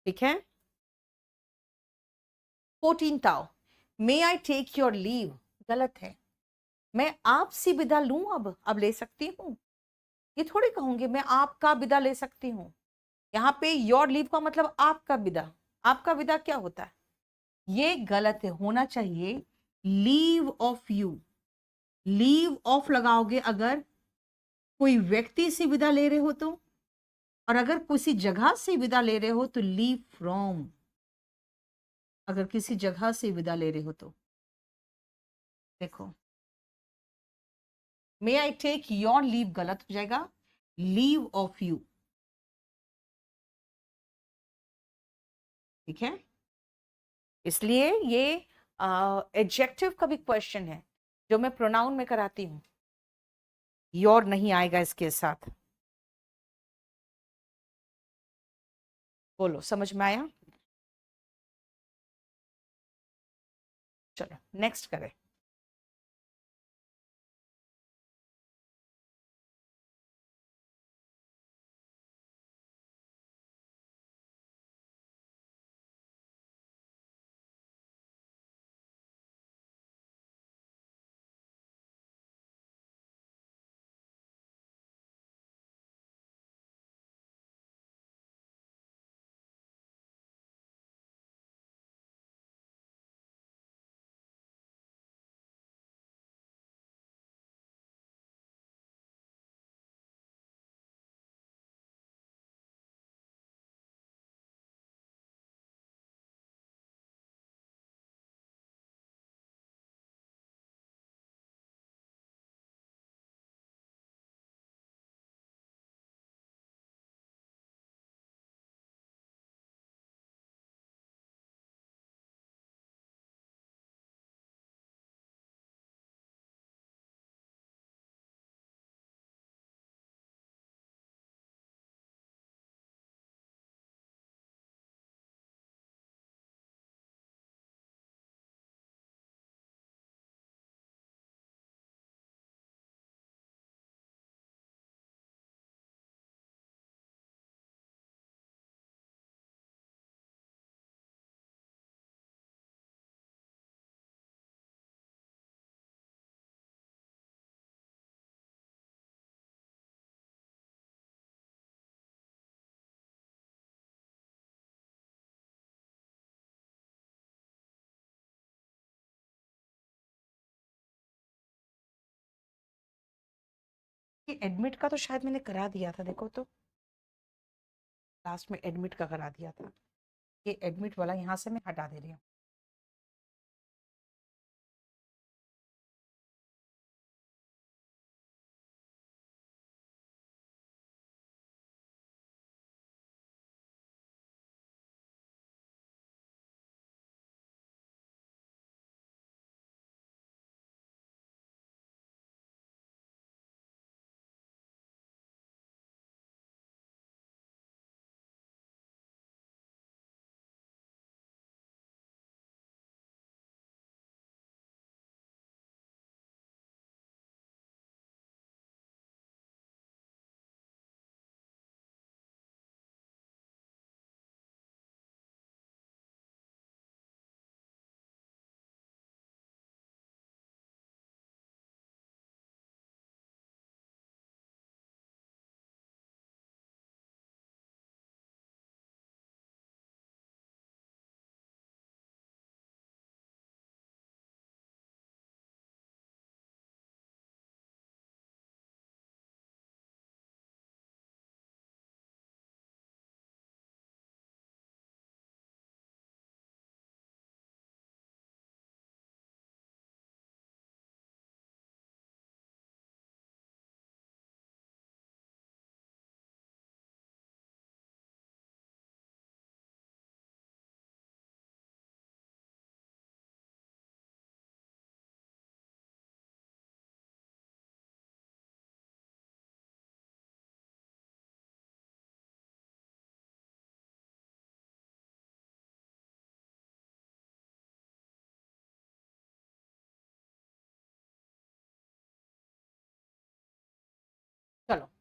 S1: ठीक है, 14 ताओ, मे आई टेक योर लीव, गलत है। मैं आपसे विदा लूं, अब ले सकती हूं, ये थोड़ी कहूंगी मैं आपका विदा ले सकती हूं। यहाँ पे योर लीव का मतलब आपका विदा, आपका विदा क्या होता है, ये गलत है, होना चाहिए leave of you. Leave of लगाओगे अगर कोई व्यक्ति से विदा ले रहे हो तो, और अगर किसी जगह से विदा ले रहे हो तो लीव फ्रॉम, अगर किसी जगह से विदा ले रहे हो तो। देखो, मे आई टेक योर लीव गलत हो जाएगा, लीव ऑफ यू। ठीक है, इसलिए ये एडजेक्टिव का भी क्वेश्चन है जो मैं प्रोनाउन में कराती हूं, योर नहीं आएगा इसके साथ। बोलो, समझ में आया? चलो नेक्स्ट करें। ये एडमिट का तो शायद मैंने करा दिया था, देखो तो, लास्ट में एडमिट का करा दिया था। ये एडमिट वाला यहां से मैं हटा दे रही हूँ।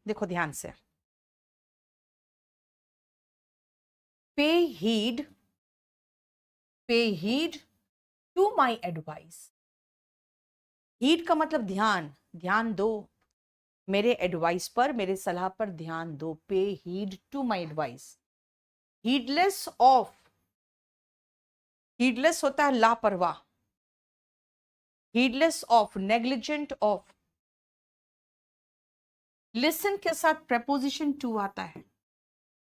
S1: देखो ध्यान से, pay heed, pay heed to my advice. Heed का मतलब ध्यान, ध्यान दो मेरे एडवाइस पर, मेरे सलाह पर ध्यान दो। Pay heed to my advice. Heedless of, heedless होता है लापरवाह, heedless of, negligent of. Listen के साथ preposition टू आता है।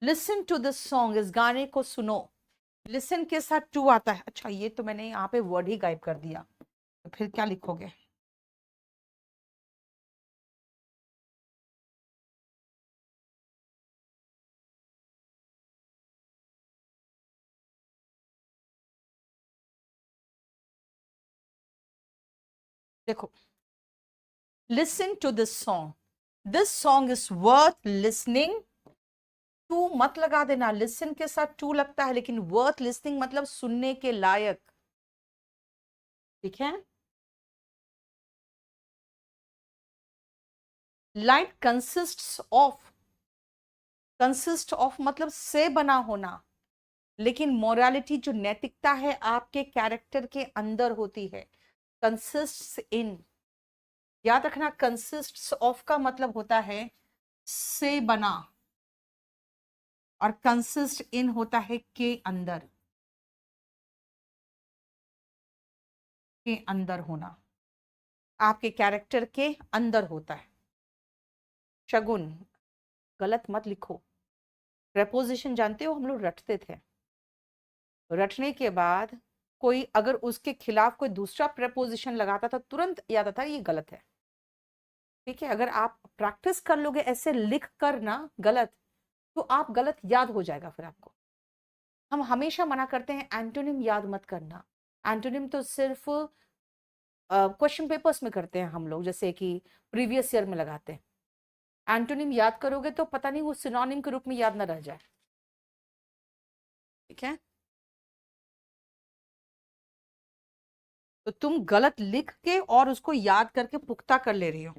S1: लिसन टू द सॉन्ग, इस गाने को सुनो। लिसन के साथ टू आता है। अच्छा ये तो मैंने यहाँ पे वर्ड ही गायब कर दिया, तो फिर क्या लिखोगे? देखो, listen to this song, this song is worth listening to मत लगा देना। लिसन के साथ टू लगता है, लेकिन वर्थ लिसनिंग मतलब सुनने के लायक। ठीक है। लाइट कंसिस्ट ऑफ मतलब से बना होना, लेकिन मोरालिटी जो नैतिकता है आपके कैरेक्टर के अंदर होती है। कंसिस्ट्स इन, याद रखना, कंसिस्ट्स ऑफ का मतलब होता है से बना, और कंसिस्ट इन होता है के अंदर, के अंदर होना, आपके कैरेक्टर के अंदर होता है। शगुन, गलत मत लिखो। प्रेपोजिशन जानते हो हम लोग रटते थे, रटने के बाद कोई अगर उसके खिलाफ कोई दूसरा प्रेपोजिशन लगाता था, तुरंत याद आता ये गलत है। ठीक है, अगर आप प्रैक्टिस कर लोगे ऐसे लिख कर ना गलत, तो आप गलत याद हो जाएगा फिर आपको। हम हमेशा मना करते हैं एंटोनिम याद मत करना। एंटोनिम तो सिर्फ क्वेश्चन पेपर्स में करते हैं हम लोग, जैसे कि प्रीवियस ईयर में लगाते हैं। एंटोनिम याद करोगे तो पता नहीं वो सिनोनिम के रूप में याद ना रह जाए। ठीक है, तो तुम गलत लिख के और उसको याद करके पुख्ता कर ले रही हो।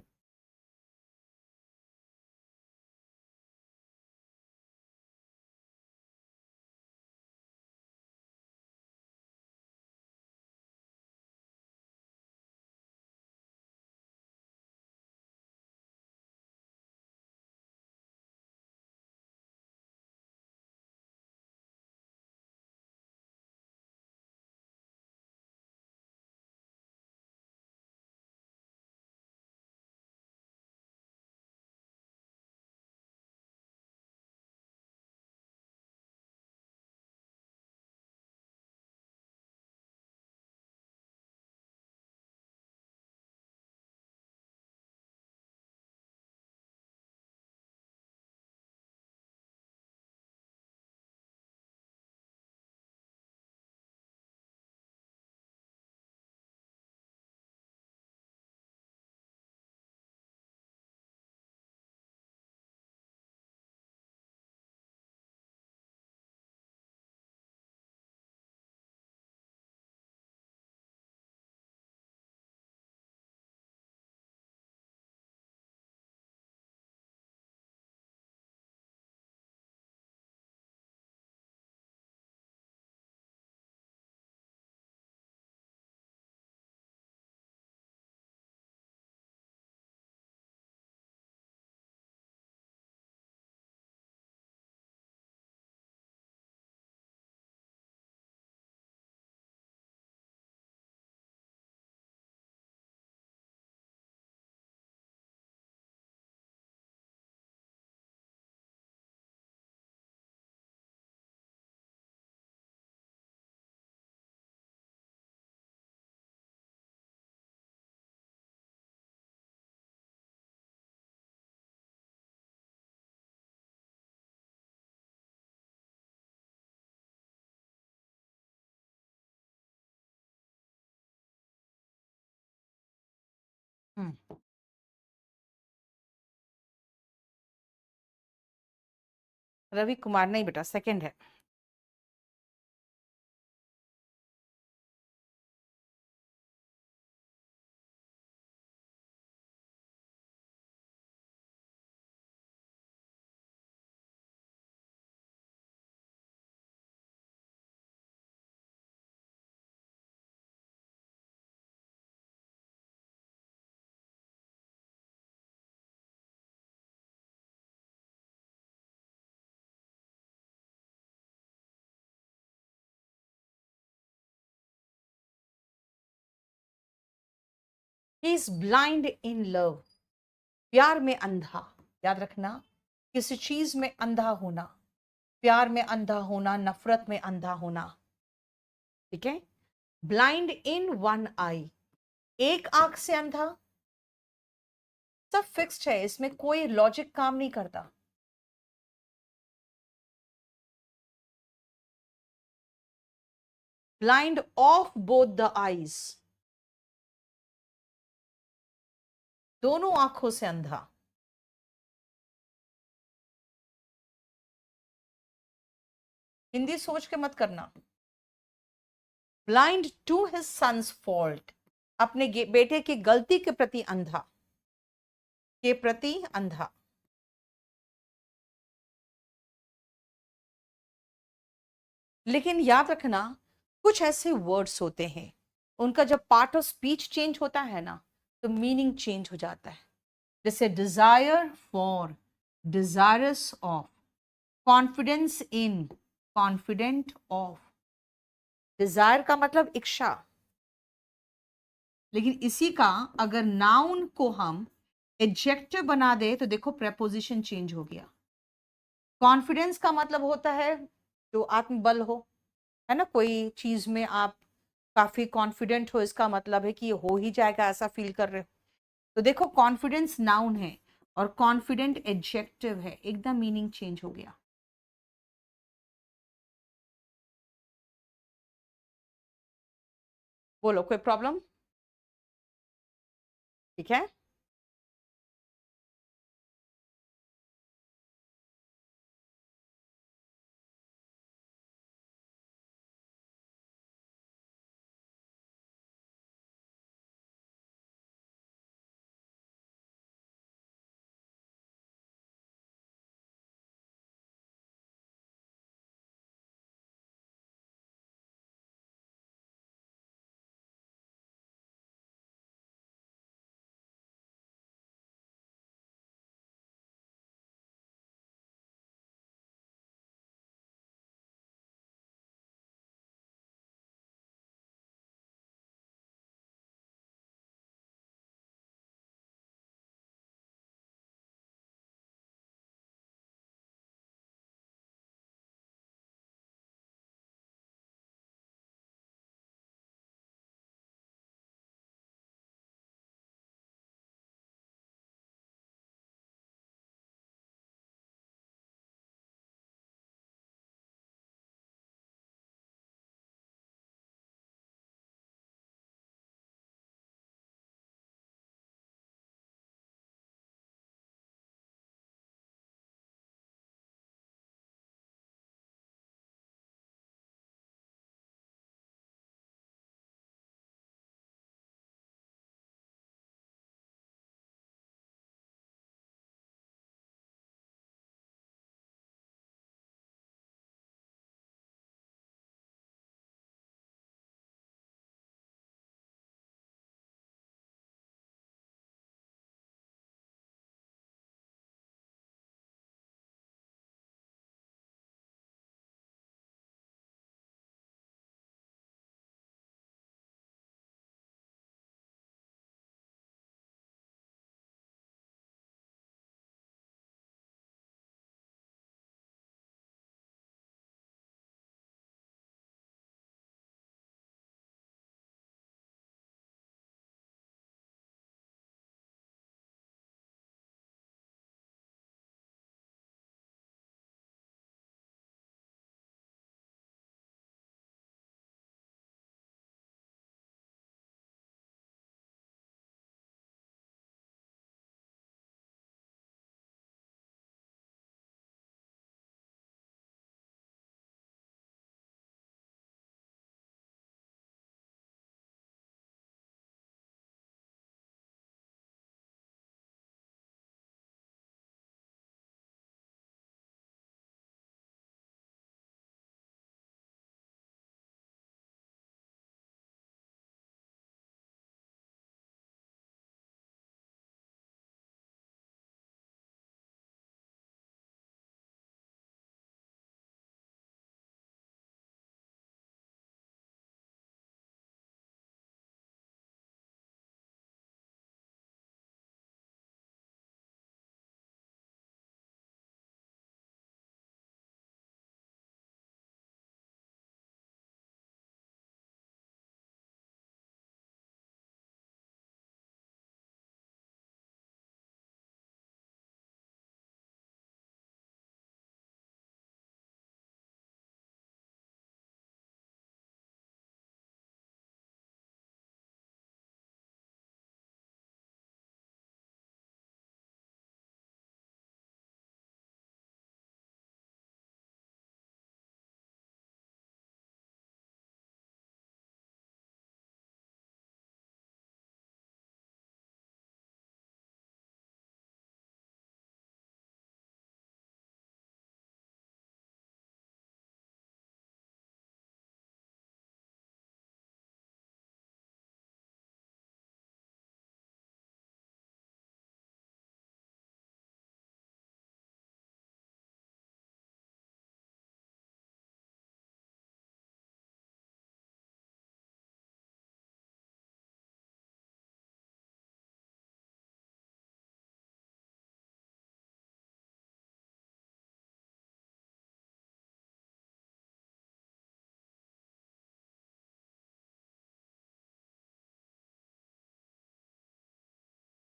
S1: रवि कुमार नहीं बेटा, सेकंड है। He is blind in love, प्यार में अंधा। याद रखना, किसी चीज में अंधा होना, प्यार में अंधा होना, नफरत में अंधा होना, ठीक है। ब्लाइंड इन वन आई, एक आंख से अंधा। सब फिक्स्ड है, इसमें कोई लॉजिक काम नहीं करता। Blind of both the eyes, दोनों आंखों से अंधा। हिंदी सोच के मत करना। Blind to his son's fault, अपने बेटे की गलती के प्रति अंधा, के प्रति अंधा। लेकिन याद रखना, कुछ ऐसे वर्ड्स होते हैं, उनका जब पार्ट ऑफ स्पीच चेंज होता है ना, तो मीनिंग चेंज हो जाता है। जैसे desire for, desirous of, confidence in, confident of. Desire का मतलब इच्छा, लेकिन इसी का अगर नाउन को हम एडजेक्टिव बना दे तो देखो प्रेपोजिशन चेंज हो गया। कॉन्फिडेंस का मतलब होता है जो आत्मबल हो, है ना, कोई चीज में आप काफी कॉन्फिडेंट हो, इसका मतलब है कि ये हो ही जाएगा, ऐसा फील कर रहे हो। तो देखो कॉन्फिडेंस नाउन है और कॉन्फिडेंट एडजेक्टिव है, एकदम मीनिंग चेंज हो गया। बोलो, कोई प्रॉब्लम? ठीक है।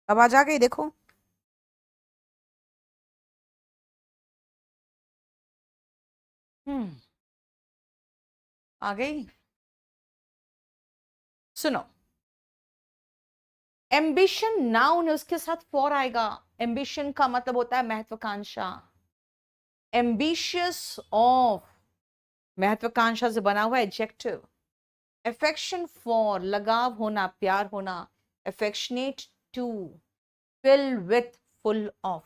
S1: आवाज आ गई? देखो, आ गई। सुनो, एम्बिशन नाउन है, उसके साथ फॉर आएगा। एम्बिशन का मतलब होता है महत्वाकांक्षा। एम्बिशियस ऑफ, महत्वाकांक्षा से बना हुआ एडजेक्टिव। अफेक्शन फॉर, लगाव होना, प्यार होना। Affectionate to, fill with, full of.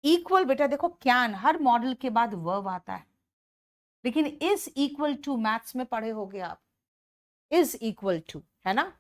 S1: Equal, बेटा देखो, कैन हर मॉडल के बाद वर्ब आता है, लेकिन इज इक्वल टू मैथ्स में पढ़े होगे आप। इज इक्वल टू, है ना?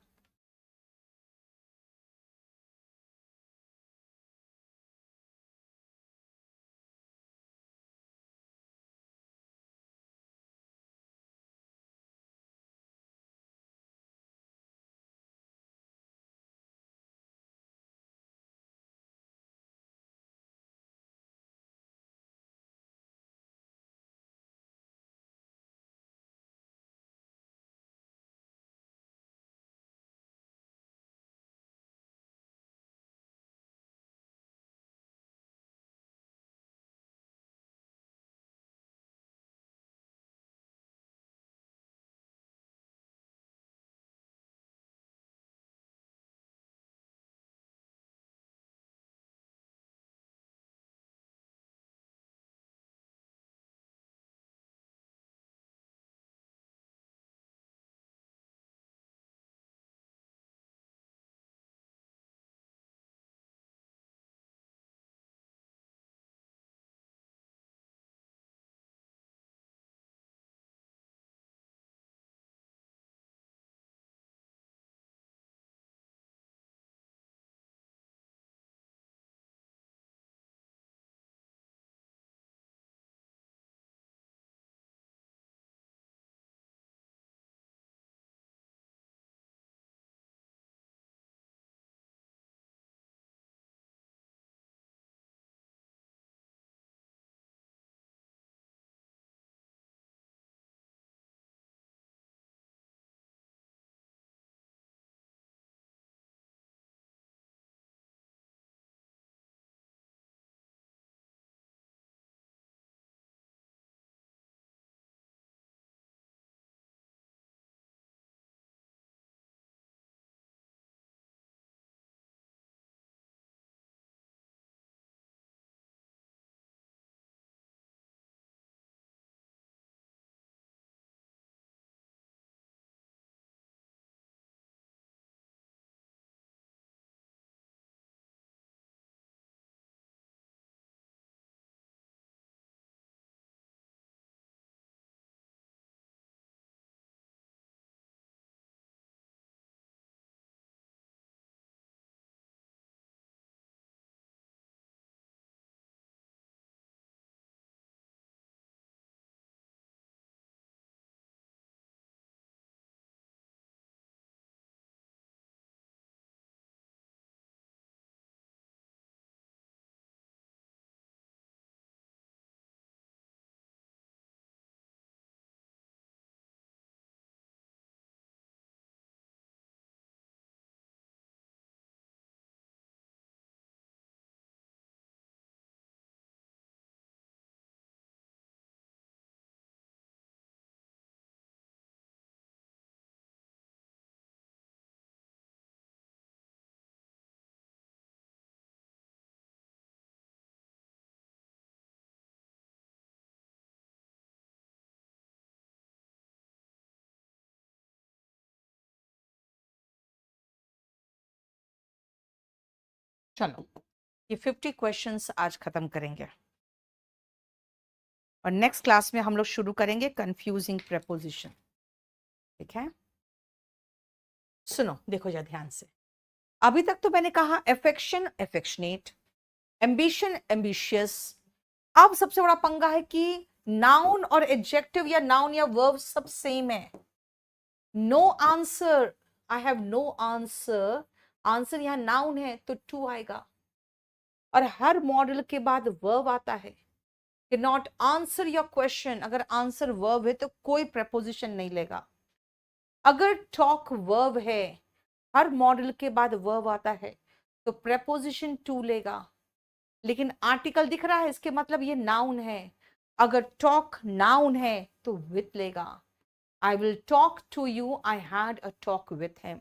S1: चलो, ये 50 क्वेश्चंस आज खत्म करेंगे, और नेक्स्ट क्लास में हम लोग शुरू करेंगे कंफ्यूजिंग प्रेपोजिशन। ठीक है? सुनो, देखो जा ध्यान से। अभी तक तो मैंने कहा अफेक्शन, अफेक्शनेट, एम्बिशन, एम्बिशियस। अब सबसे बड़ा पंगा है कि नाउन और एडजेक्टिव या नाउन या वर्ब सब सेम है। No answer, I have no answer. Answer यहां नाउन है तो टू आएगा, और हर मॉडल के बाद वर्ब आता है। कि नॉट आंसर योर क्वेश्चन, अगर आंसर वर्ब है तो कोई प्रपोजिशन नहीं लेगा। अगर टॉक वर्ब है, हर मॉडल के बाद वर्ब आता है, तो प्रेपोजिशन टू लेगा। लेकिन आर्टिकल दिख रहा है, इसके मतलब ये नाउन है। अगर टॉक नाउन है तो विथ लेगा। I will talk to you, I had a talk with him.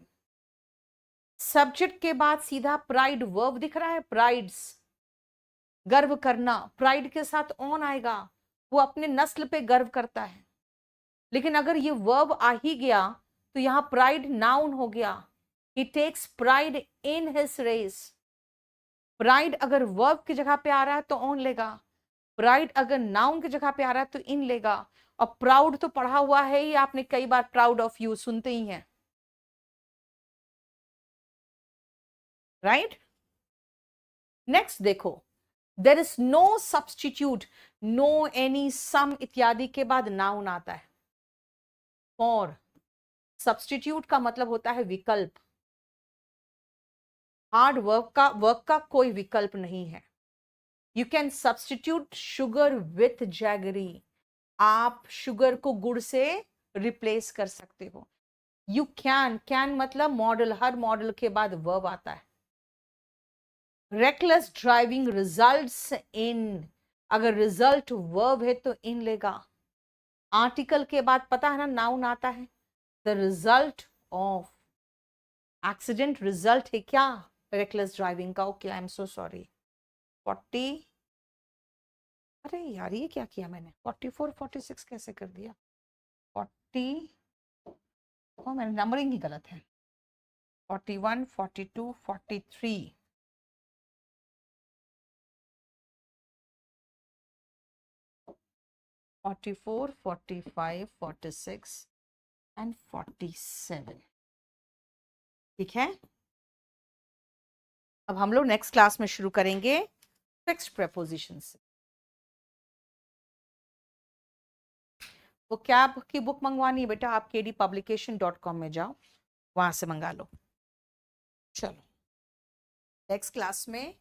S1: Subject के बाद सीधा प्राइड वर्ब दिख रहा है, प्राइड्स, गर्व करना, प्राइड के साथ ऑन आएगा, वो अपने नस्ल पे गर्व करता है। लेकिन अगर ये वर्ब आ ही गया तो यहां प्राइड नाउन हो गया। He takes pride in his race. Pride अगर वर्ब की जगह पे आ रहा है तो ऑन लेगा, प्राइड अगर नाउन की जगह पे आ रहा है तो इन लेगा। और प्राउड तो पढ़ा हुआ है ही, आपने कई बार प्राउड ऑफ यू सुनते ही हैं, राइट। नेक्स्ट देखो, there is no substitute, no, any, some इत्यादि के बाद नाउन आता है। फॉर, सब्सटीट्यूट का मतलब होता है विकल्प। हार्ड वर्क का कोई विकल्प नहीं है। You can substitute sugar with jaggery. आप शुगर को गुड़ से रिप्लेस कर सकते हो। यू कैन मतलब मॉडल, हर मॉडल के बाद वर्ब आता है। रेकलेस ड्राइविंग रिजल्ट्स इन, अगर रिजल्ट वर्ब है तो इन लेगा। आर्टिकल के बाद पता है ना नाउन आता है। The result of accident, result है क्या रेकलेस ड्राइविंग का। Okay, I am so sorry. 40, अरे यार ये क्या किया मैंने, 44 46 कैसे कर दिया। 40, ओ मैंने नंबरिंग ही गलत है। 41 42 43, 44 45 46 एंड 47। ठीक है, अब हम लोग नेक्स्ट क्लास में शुरू करेंगे फिक्स्ड प्रेपोजिशन से। वो कैब की बुक मंगवानी है बेटा, आप kdpublication.com में जाओ, वहां से मंगा लो। चलो नेक्स्ट क्लास में